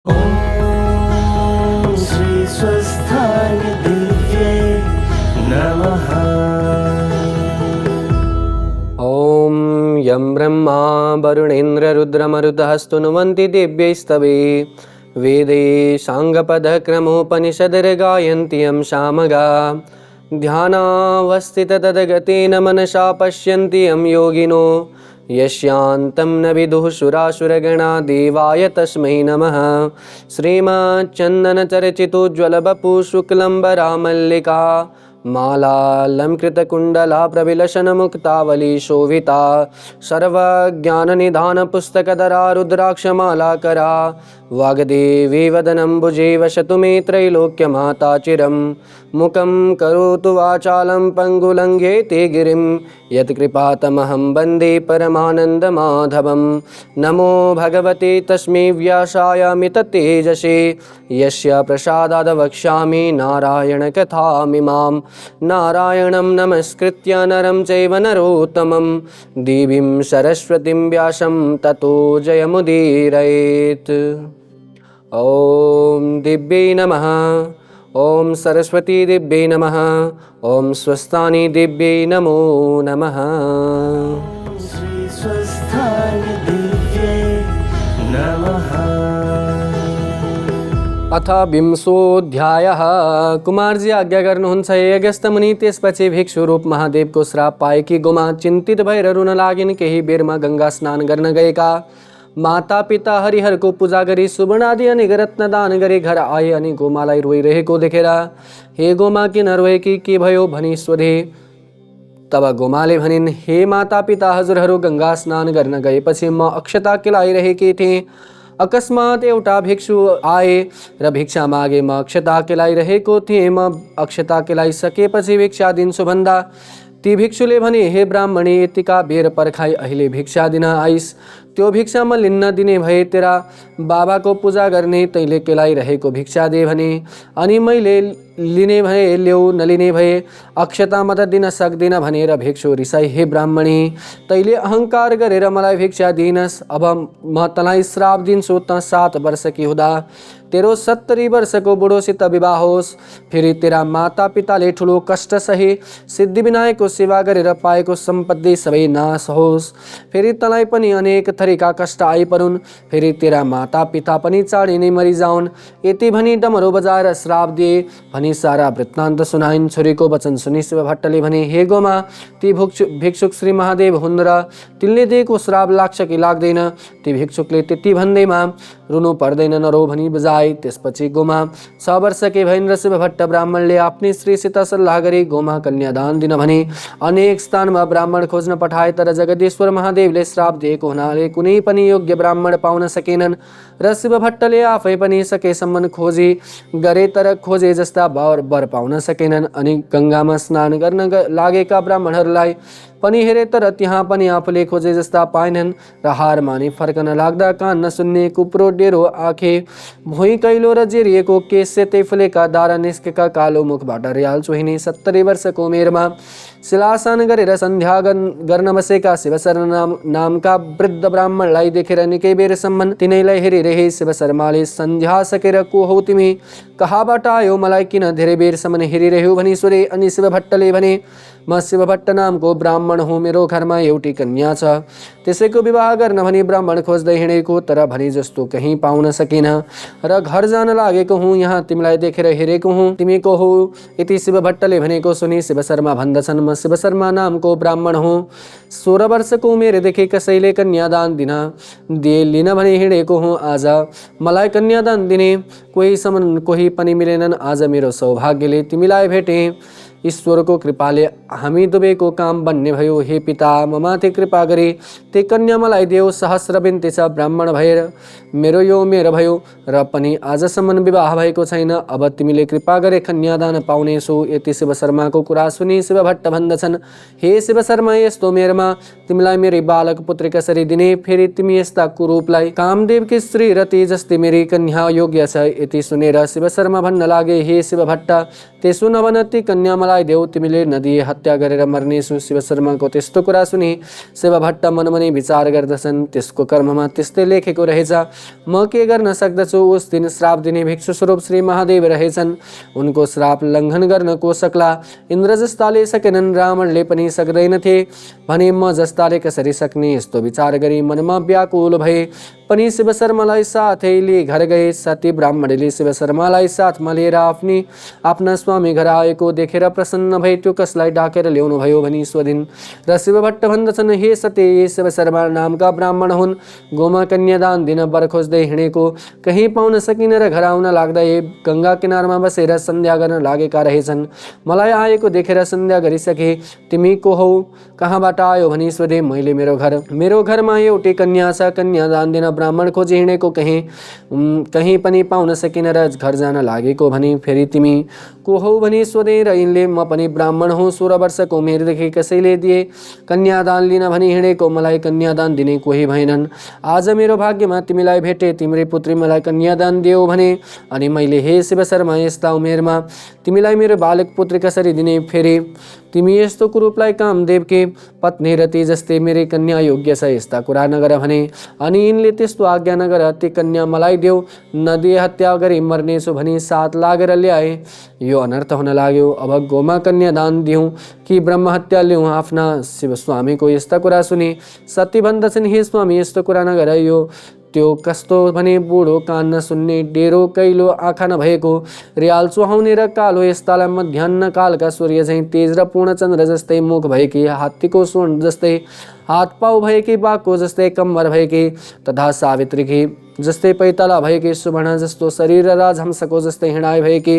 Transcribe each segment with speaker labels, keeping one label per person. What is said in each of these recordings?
Speaker 1: ॐ श्री स्वस्थाय दिव्ये नमः।
Speaker 2: ॐ यं ब्रह्मा वरुणेन्द्र रुद्रमरुतः स्तुनुवन्ति दिव्यैस्तवे वेदे साङ्गपदक्रमोपनिषद्गायन्ति यं सामगा ध्यानावस्थिततद्गतेन मनसा पश्यन्ति यं योगिनो यस्यान्तं न विदुः सुरासुरगणा देवाय तस्मै नमः। श्रीमच्चन्दनचर्चितोज्ज्वलवपु शुक्लम्बरामल्लिका मालालंकृतकुण्डला प्रविलसन्मुक्तावली शोभिता सर्वज्ञाननिधानपुस्तकधरा रुद्राक्षमालाकरा वाग्देवी वदनम्बुजे वसतु मे त्रैलोक्यमाता चिरं मुखं करोतु वाचालं पङ्गुलङ्घयते गिरिं यत्कृपातमहं वन्दे परमानन्दमाधवं। नमो भगवते तस्मै व्यासाय मिततेजसे यस्य प्रसादाद् वक्ष्यामि नारायणकथामिमां। नारायणं नमस्कृत्य नरं चैव नरोत्तमं देवीं सरस्वतीं व्यासं ततो जयमुदीरयेत्। ॐ दिव्यै नमः। ॐ सरस्वती दिव्यै नमः। ॐ स्वस्थानि दिव्यै नमो नमः।
Speaker 1: श्री स्वस्थाय दिव्ये नमः।
Speaker 2: अथ विंशोऽध्यायः। कुमारजी आज्ञा गर्नुहुन्छ हे अगस्त मुनि। त्यसपछि भिक्षु रूप महादेवको श्राप पाएकी गोमा चिन्तित भएर रुन लागिन्। केही बेरमा गंगा स्नान गर्न गएका माता पिता हरिहरको पूजा गरी सुवर्ण आदि अनेक रत्न दान गरी घर आए अनि गोमालाई रोइरहेको देखेर हे गोमा किन रोएकी, के भयो भनी सोधे। तब गोमाले भनिन्, हे माता पिता हजुरहरू गंगा स्नान गर्न गएपछि म अक्षता केलाइरहेकी थिएँ। अकस्मात एउटा भिक्षु आए र भिक्षा मागे। म अक्षता केलाइरहेको थिएँ। म अक्षता केलाइसकेपछि भिक्षा दिन्छु भन्दा ती भिक्षुले भने, हे ब्राह्मणी, यतिका बेर पर्खाई अहिले भिक्षा दिन आइस। त्यो भिक्षा म लिन्न दिने भए तेरा बाबाको पूजा गर्ने, तैँले केलाइरहेको भिक्षा दे भने, अनि मैले लिने भए ल्याऊ, नलिने भए अक्षता म त दिन सक्दिनँ भनेर भिक्षु रिसाई। हे ब्राह्मणी, तैँले अहङ्कार गरेर मलाई भिक्षा दिइनस्। अब म तँलाई श्राप दिन्छु। त 7 वर्षकी हुँदा तेरो 70 वर्षको बुढोसित विवाह होस्। फेरि तेरा माता पिताले ठुलो कष्ट सही सिद्धिविनायकको सेवा गरेर पाएको सम्पत्ति सबै नाश होस्। फेरि तँलाई पनि अनेक थरीका कष्ट आइपरुन्। फेरि तेरा माता पिता पनि चाँडै नै मरिजाउन्। यति भनी डमरू बजाएर श्राप दिए भनी सारा वृत्तान्त सुनाइन्। छोरीको वचन सुनि शिव भट्टले भने, हे गोमा, ती भिक्षुक श्री महादेव हुन् र तिनले दिएको श्राप लाग्छ कि लाग्दैन? ती भिक्षुकले त्यति भन्दैमा रुनु पर्दैन, नरो भनी बजाए। त्यसपछि गोमा 6 वर्षकी भइन् र शिव भट्ट ब्राह्मणले आफ्नी स्त्रीसित सल्लाह गरी गोमा कन्यादान दिन भने अनेक स्थानमा ब्राह्मण खोज्न पठाए। तर जगदीश्वर महादेवले श्राप दिएको हुनाले कुनै पनि योग्य ब्राह्मण पाउन सकेनन् र शिव भट्टले आफै पनि सकेसम्म खोजी गरे तर खोजे जस्ता वर पाउन सकेनन्। अनि गंगामा स्नान गर्न लागेका ब्राह्मणहरूलाई पनि हेरे तर त्यहाँ पनि आफूले खोजे जस्ता पाएनन् र हार मानि फर्कन लाग्दा कान नसुन्ने, कुप्रो डेरो आँखे, भुइँ कैलो र जेरिएको केश सेतै फुलेका दारा निस्केका, कालो मुखबाट रियाल चोहिने 70 वर्षको उमेरमा शिलासन गरेर सन्ध्या गर्न बसेका शिवशरण नामका वृद्ध ब्राह्मणलाई देखेर निकै बेरसम्म तिनैलाई हेरिरहे शिव शर्माले, सन्ध्या सकेर को हौ तिमी, कहाँबाट आयो, मलाई किन धेरै बेरसम्म हेरिरह्यौ भनी सोधे। अनि शिव भट्टले भने, म शिव भट्ट नामको ब्राह्मण हुँ। मेरो घरमा एउटी कन्या छ, त्यसैको विवाह गर्न भनी ब्राह्मण खोज्दै हिँडेको, तर भनी जस्तो कहीँ पाउन सकिन र घर जान लागेको हुँ। यहाँ तिमीलाई देखेर हेरेको हुँ, तिमी को हौ? यति शिव भट्टले भनेको सुनि शिव शर्मा भन्दछन्, म शिव शर्मा नामको ब्राह्मण हुँ। 16 वर्षको उमेरदेखि कसैले कन्यादान लिन भनी हिँडेको हुँ। आज मलाई कन्यादान दिने कोही पनि मिलेनन्। आज मेरो सौभाग्यले तिमीलाई भेटेँ। ईश्वरको कृपाले हामी दुवैको काम बन्ने भयो। हे पिता, म माथि कृपा गरी ते कन्या मलाई देऊ। सहस्र बिन्ती छ, ब्राह्मण भएर मेरो यो उमेर भयो र पनि आजसम्म विवाह भएको छैन। अब तिमीले कृपा गरे कन्यादान पाउनेछौ। यति शिव शर्माको कुरा सुनि शिव भट्ट भन्दछन्, हे शिव शर्मा, यस्तो उमेरमा तिमीलाई मेरी बालक पुत्री कसरी दिने? फेरि तिमी यस्ता कुरूपलाई कामदेवकी स्त्री रति जस्तै मेरी कन्या योग्य छ। यति सुनेर शिव शर्मा भन्न लागे, हे शिव भट्ट, त्यसो नभन, ती कन्या मलाई मलाई देऊ तिमीले नदिए हत्या गरेर मर्नेछु। शिव शर्माको त्यस्तो कुरा सुनि शिवभट्ट मनमनी विचार गर्दछन्। त्यसको कर्ममा त्यस्तै लेखेको रहेछ। म के गर्न सक्दछु? उस दिन श्राप दिने भिक्षु स्वरूप श्री महादेव रहेछन्। उनको श्राप लङ्घन गर्न को सक्ला? इन्द्र जस्ताले सकेनन्, रावणले पनि सक्दैनथे भने म जस्ताले कसरी सक्ने? यस्तो विचार गरी मनमा व्याकुल भए पनि शिव शर्मालाई साथै लिए घर गए। सती ब्राह्मणले शिव शर्मालाई साथमा लिएर आफ्ना स्वामी घर आएको देखेर प्रसन्न भए। त्यो कसलाई डाकेर ल्याउनु भयो भनी सोधिन् र शिवभट्ट भन्दछन्, हे सती, शिव शर्मा नामका ब्राह्मण हुन्। गोमा कन्यादान दिन वर खोज्दै हिँडेको, कहीँ पाउन सकिन र घर आउन लाग्दै गङ्गा किनारमा बसेर सन्ध्या गर्न लागेका रहेछन्। मलाई आएको देखेर सन्ध्या गरिसके। तिमी को हौ, कहाँबाट आयो भनी सोधे। मैले मेरो घरमा एउटै कन्या छ। कन्यादान दिन ब्राह्मण खोजी हिँडेको, कहीँ पनि पाउन सकिन र घर जान लागेको भनी। फेरि तिमी को हौ भनी सोधे र यिनले म पनि ब्राह्मण हुँ। 16 वर्षको उमेरदेखि कसैले दिए कन्यादान लिन भनी हिँडेको, मलाई कन्यादान दिने कोही भएनन्। आज मेरो भाग्यमा तिमीलाई भेटे। तिम्रै पुत्री मलाई कन्यादान दियो भने अनि मैले, हे शिव शर्मा, यस्ता उमेरमा तिमीलाई मेरो बालक पुत्री कसरी दिने? फेरि तिमी यस्तो कुरूपलाई कामदेवकी पत्नी रति जस्तै मेरै कन्या योग्य छ, यस्ता कुरा नगर भने। अनि यिनले त्यस्तो आज्ञा नगर, ती कन्या मलाई देऊ, नदिए हत्या गरी मर्नेछु भनी साथ लागेर ल्याए। यो अनर्थ हुन लाग्यो। अब गोमा कन्यादान दिउँ कि ब्रह्म हत्या ल्याउँ? आफ्ना शिव स्वामीको यस्ता कुरा सुनि सती भन्दछन्, हे स्वामी, यस्तो कुरा नगर। यो त्यो कस्तो भने बुढो, कान नसुन्ने, डेरो कैलो, आँखा नभएको, रियाल चुहाउने र कालो, यस्तालाई मध्याह्न कालका सूर्य झैँ तेज र पूर्णचन्द्र जस्तै मुख भएकी, हात्तीको सुन जस्तै हात पाउ भएकी, बाघको जस्तै कम्मर भएकी, तथा सावित्रीकी जस्तै पैताला भएकी, सुवर्ण जस्तो शरीर र राजहंसको जस्तै हिँडाइ भएकी,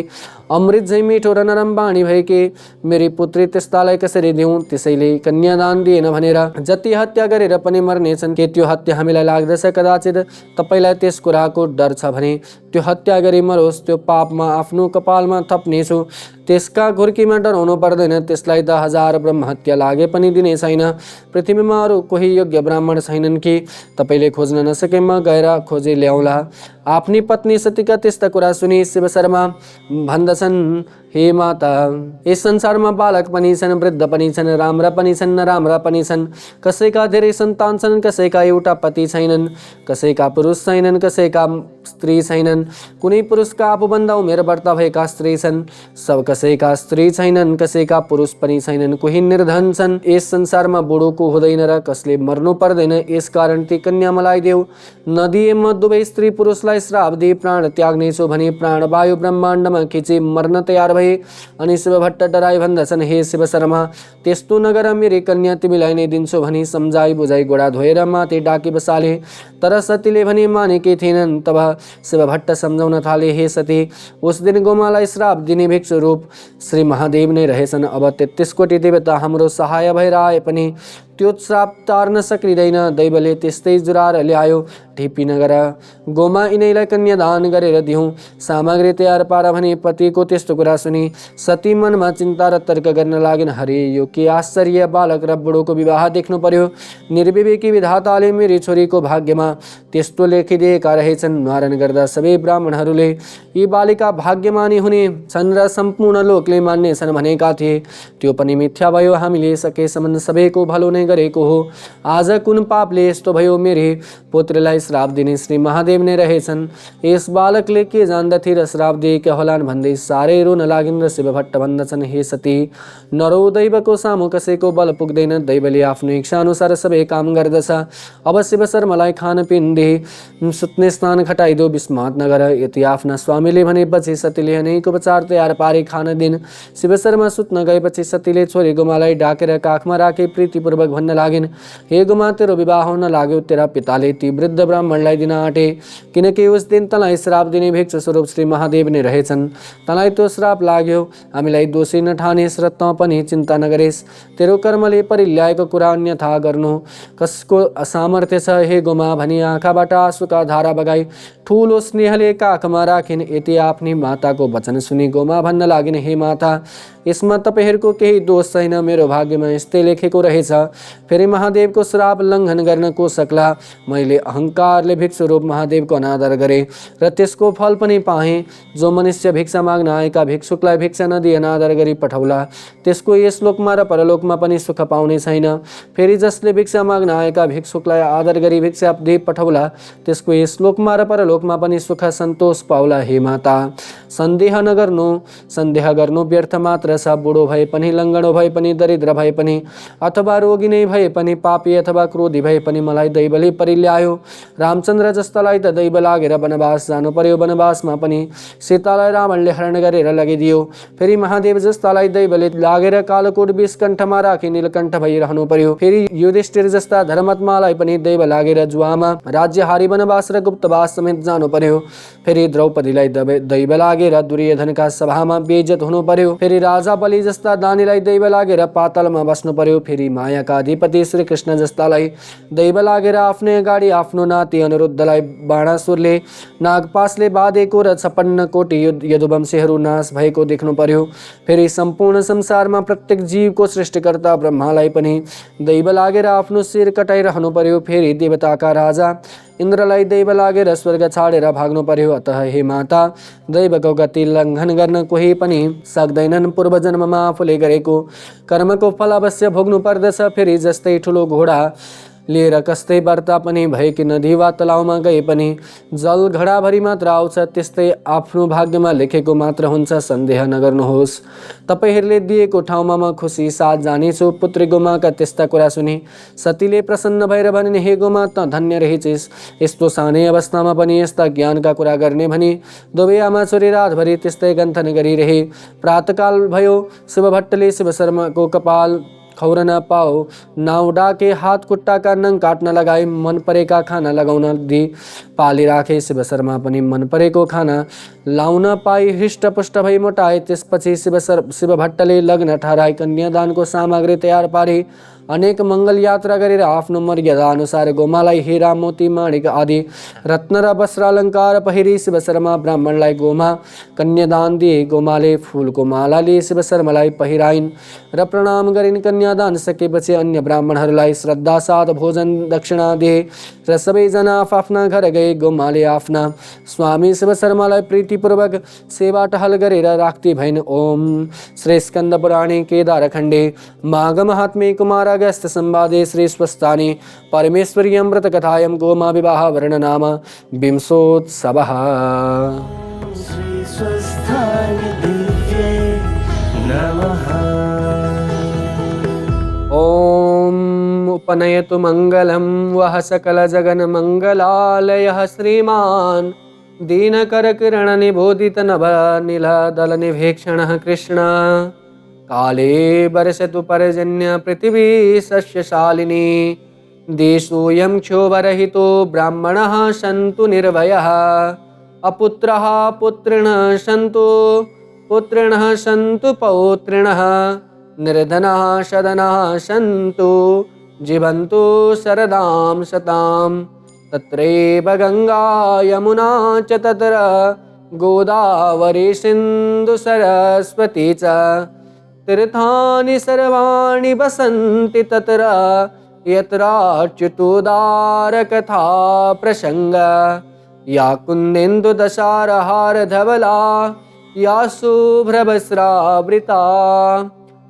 Speaker 2: अमृत झैँ मिठो र नरम बाणी भएकी मेरी पुत्री त्यस्तालाई कसरी दिउँ? त्यसैले कन्यादान दिएन भनेर जति हत्या गरेर पनि मर्नेछन्। के त्यो हत्या हामीलाई लाग्दछ? कदाचित तपाईँलाई त्यस कुराको डर छ भने त्यो हत्या गरी मरोस्। त्यो पापमा आफ्नो कपालमा थप्नेछु। त्यसका घुर्कीमा डराउनु पर्दैन। त्यसलाई त 1000 ब्रह्म हत्या लागे पनि दिने छैन। पृथ्वीमा अरू कोही योग्य ब्राह्मण छैनन् कि तपाईँले खोज्न नसके म गएर खोजी ल्याउला। आफ्नी पत्नी सतीका त्यस्ता कुरा सुनि शिव शर्मा भन्दछन्, हे माता, यस संसारमा बालक पनि छन्, वृद्ध पनि छन्, राम्रा पनि छन्, नराम्रा पनि छन्। कसैका धेरै सन्तान छन्, कसैका एउटा पति छैनन्, कसैका पुरुष छैनन्, कसैका स्त्री छैनन्। कुनै पुरुषका आफूभन्दा उमेर बढ्ता भएका स्त्री छन्, कसैका स्त्री छैनन्, कसैका पुरुष पनि छैनन्। कोही निर्धन छन्। यस संसारमा बुढोको हुँदैन र कसले मर्नु पर्दैन। यसकारण ती कन्या मलाई देऊ। नदिए म दुवै स्त्री पुरुषलाई श्राप दिए प्राण त्याग्नेछु भनी प्राणवायु ब्रह्माण्डमा खिची मर्न तयार भए। अनि शिवभट्ट डराई भन्दछन्, हे शिव शर्मा, त्यस्तो नगर। मेरी कन्या तिमीलाई नै दिन्छु भनी सम्झाई बुझाई गोडा धोएर माथि डाकी बसाले। तर सतीले भने मानेकी थिएनन्। तब शिवभट्ट सम्झाउन थाले, हे सती, उस दिन गोमालाई श्राप दिने भिक्षु रूप श्री महादेव नै रहेछन्। अब 33 कोटी देवता हाम्रो सहाय भएर आए पनि त्यो श्राप तार्न सकिँदैन। दैवले त्यस्तै जुराएर ल्यायो। ढिपी नगर, गोमा यिनैलाई कन्यादान गरेर दिउँ। सामग्री तयार पार भने पतिको त्यस्तो कुरा सुनि सती मनमा चिन्ता र तर्क गर्न लागिन्। हरे, यो के आश्चर्य! बालक र बुढोको विवाह देख्नु पर्यो। निर्विवेकी विधाताले मेरी छोरीको भाग्यमा त्यस्तो लेखिदिएका रहेछन्। न्वारण गर्दा सबै ब्राह्मणहरूले यी बालिका भाग्यमानी हुने छन् र सम्पूर्ण लोकले मान्नेछन् भनेका थिए। त्यो पनि मिथ्या भयो। हामीले सकेसम्म सबैको भलो नै गरेको हो। आज कुन पापले यस्तो भयो? मेरी पुत्रीलाई श्राप दिने श्री महादेव नै रहेछन्। यस बालकले के जान्दथे र श्राप दिएका होलान् भन्दै साह्रै रुन लागिन्। र शिवभट्ट भन्दछन्, हे सती, नरौ दैवको सामु कसैको बल पुग्दैन। दैवले आफ्नो इच्छा अनुसार सबै काम गर्दछ। अब शिव शर्मालाई खानपिन दे, सुत्ने स्थान खटाइदो, विस्मात नगर। यति आफ्ना स्वामीले भनेपछि सतीले अनेक उपचार तयार पारी खान दिन। शिव शर्मा सुत्न गएपछि सतीले छोरी गोमालाई डाकेर काखमा राखी प्रीतिपूर्वक भन्न लागिन्, हे गोमा, तेरो विवाह हुन लाग्यो। तेरा पिताले ती वृद्ध ब्राह्मणलाई दिन आँटे, किनकि उस दिन तँलाई श्राप दिने भिक्षु स्वरूप श्री महादेव नै रहेछन्। तँलाई त्यो श्राप लाग्यो। हामीलाई दोषी नठानेस् र तँ पनि चिन्ता नगरेस्। तेरो कर्मले परिल्याएको कुरा अन्यथा गर्नु कसको असामर्थ्य छ? हे गोमा भनी आँखाबाट आँसुका धारा बगाई ठुलो स्नेहले काखमा राखिन्। यति आफ्नी माताको वचन सुनि गोमा भन्न लागिन्, हे माता, यसमा तपाईँहरूको केही दोष छैन, मेरो भाग्यमा यस्तै लेखेको रहेछ। फेरि महादेवको श्राप लङ्घन गर्न को सक्ला? मैले अहङ्कारले भिक्षु रूप महादेवको अनादर गरेँ र त्यसको फल पनि पाएँ। जो मनुष्य भिक्षा माग्न आएका भिक्षुकलाई भिक्षा नदिई अनादर गरी पठाउला, त्यसको यस लोकमा र परलोकमा पनि सुख पाउने छैन। फेरि जसले भिक्षा माग्न आएका भिक्षुकलाई आदर गरी भिक्षा दिई पठाउला, त्यसको यस लोकमा र परलोकमा पनि सुख सन्तोष पाउला। हे माता, सन्देह नगर्नु, सन्देह गर्नु व्यर्थ मात्र छ। बुढो भए पनि, लङ्गडो भए पनि, दरिद्र भए पनि, अथवा रोगी नै भए पनि, पापी अथवा क्रोधी भए पनि मलाई दैवले परिल्यायो। रामचन्द्र जस्तालाई त दैव लागेर वनवास जानु पर्यो। वनवासमा पनि सीतालाई रावणले हरण गरेर लगिदियो। फेरि महादेव जस्तालाई दैवले लागेर कालकोट विष कण्ठमा राखी नीलकण्ठ भइरहनु पर्यो। फेरि युधिष्ठिर जस्ता धर्मात्मालाई पनि दैव लागेर जुवामा राज्यहारी वनवास र गुप्तवास समेत जानु पर्यो। फेरि द्रौपदीलाई दैव लागेर दुर्योधनका सभामा बेइज्जत हुनु पर्यो। फेरि राजा बलि जस्ता दानीलाई दैव लागेर पातालमा बस्नु पर्यो। फेरि मायाका अधिपति श्री कृष्ण जस्तालाई दैव लागेर आफ्नै अगाडि आफ्नो नाति अनिरुद्धलाई बाणासुरले नागपासले बाँधेको र 56 कोटी यदुवंशीहरू नाश भएको देख्नु पर्यो। फेरि सम्पूर्ण संसारमा प्रत्येक जीवको सृष्टिकर्ता ब्रह्मालाई पनि दैव लागेर आफ्नो शिर कटाइरहनु पर्यो। फेरि देवताका राजा इन्द्रलाई दैव लागेर स्वर्ग छाडेर भाग्नु पर्यो। अतः हे माता, दैवको गति लङ्घन गर्न कोही पनि सक्दैनन्। पूर्व जन्ममा आफूले गरेको कर्मको फल अवश्य भोग्नु पर्दछ। फेरि जस्तै ठुलो घोडा लिएर कस्तै व्रता पनि भएकी नदी वा तलाउमा गए पनि जल घडाभरि मात्र आउँछ, त्यस्तै आफ्नो भाग्यमा लेखेको मात्र हुन्छ। सन्देह नगर्नुहोस्। तपाईँहरूले दिएको ठाउँमा म खुसी साथ जानेछु। पुत्री गोमाका त्यस्ता कुरा सुनि सतीले प्रसन्न भएर भनिन्, हे गोमा, त धन्य रहेछिस्। यस्तो सानै अवस्थामा पनि यस्ता ज्ञानका कुरा गर्ने भनी दुवै आमा छोरी रातभरि त्यस्तै गन्थन गरिरहे। प्रातकाल भयो। शिवभट्टले शिव शर्माको कपाल खौरन पाओ नाउ डाके, हात खुट्टाका नङ काट्न लगाए, मन परेका खाना लगाउन दि पाली राखे। शिव शर्मा पनि मन परेको खाना लाउन पाई हृष्टपुष्ट भई मोटाए। त्यसपछि शिव भट्टले लग्न ठहराई कन्यादानको सामग्री तयार पारे। अनेक मङ्गल यात्रा गरेर आफ्नो मर्यादा अनुसार गोमालाई हीरा मोती माणिक आदि रत्न र वस्त्रालङ्कार पहिरी शिव शर्मा ब्राह्मणलाई गोमा कन्यादान दिए। गोमाले फुलको मालाले शिव शर्मालाई पहिराइन् र प्रणाम गरिन्। कन्यादान सकेपछि अन्य ब्राह्मणहरूलाई श्रद्धा साथ भोजन दक्षिणा दिए र सबैजना आफ्ना घर गए। गोमाले आफ्ना स्वामी शिव शर्मालाई प्रीतिपूर्वक सेवा टहल गरेर राख्ती भइन्। ओम श्री स्कन्द पुराणे केदारखण्डे माघ महात्म्ये कुमार अगस्त्य संवादे श्री स्वस्थाने परमेश्वरी अमृत कथायां गोमा विवाह वर्ण नाम विंशोत्सवः।
Speaker 1: श्री स्वस्थाय दिव्ये नमः।
Speaker 2: ओम उपनयतु मंगलम वह सकल जगन मंगलालयः श्रीमान दीनकर किरण निबोधित नभ नील दल निभेक्षणः कृष्ण। काले वर्षतु पर्जन्य पृथिवी सस्यशालिनी देशोऽयं क्षोभरहितो ब्राह्मणः सन्तु निर्भयः। अपुत्रः पुत्रिणः सन्तु पुत्रिणः सन्तु पौत्रिणः। निर्धनः सदनः सन्तु जीवन्तु शरदां शतां। तत्रैव गंगा यमुना च तत्र गोदावरी सिन्धु सरस्वती च। तीर्थानि सर्वाणि वसन्ति तत्र यत्राच्युतोदार कथा प्रसंग। या कुन्देन्दु दशारहार धवला या शुभ्रवस्त्रावृता।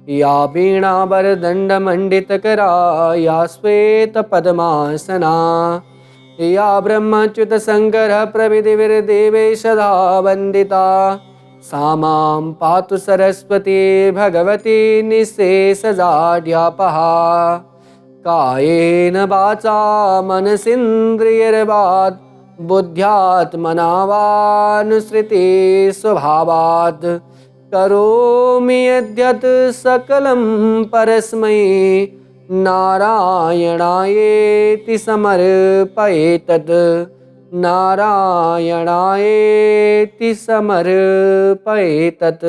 Speaker 2: या वीणा वरदण्ड मंडितकरा या श्वेत पद्मासना। या ब्रह्मच्युत शंकर प्रविधिर्देवे सदा वंदिता। सा मां पातु सरस्वती भगवती निःशेषजाड्यापहा। कायेन वाचा मनसेन्द्रियैर्वात् बुद्ध्यात्मना वानुसृति स्वभावात्। करोमि यद्यत् सकलं परस्मै नारायणायेति समर्पयेतत्। नारायणायेति समर्पयेतत्।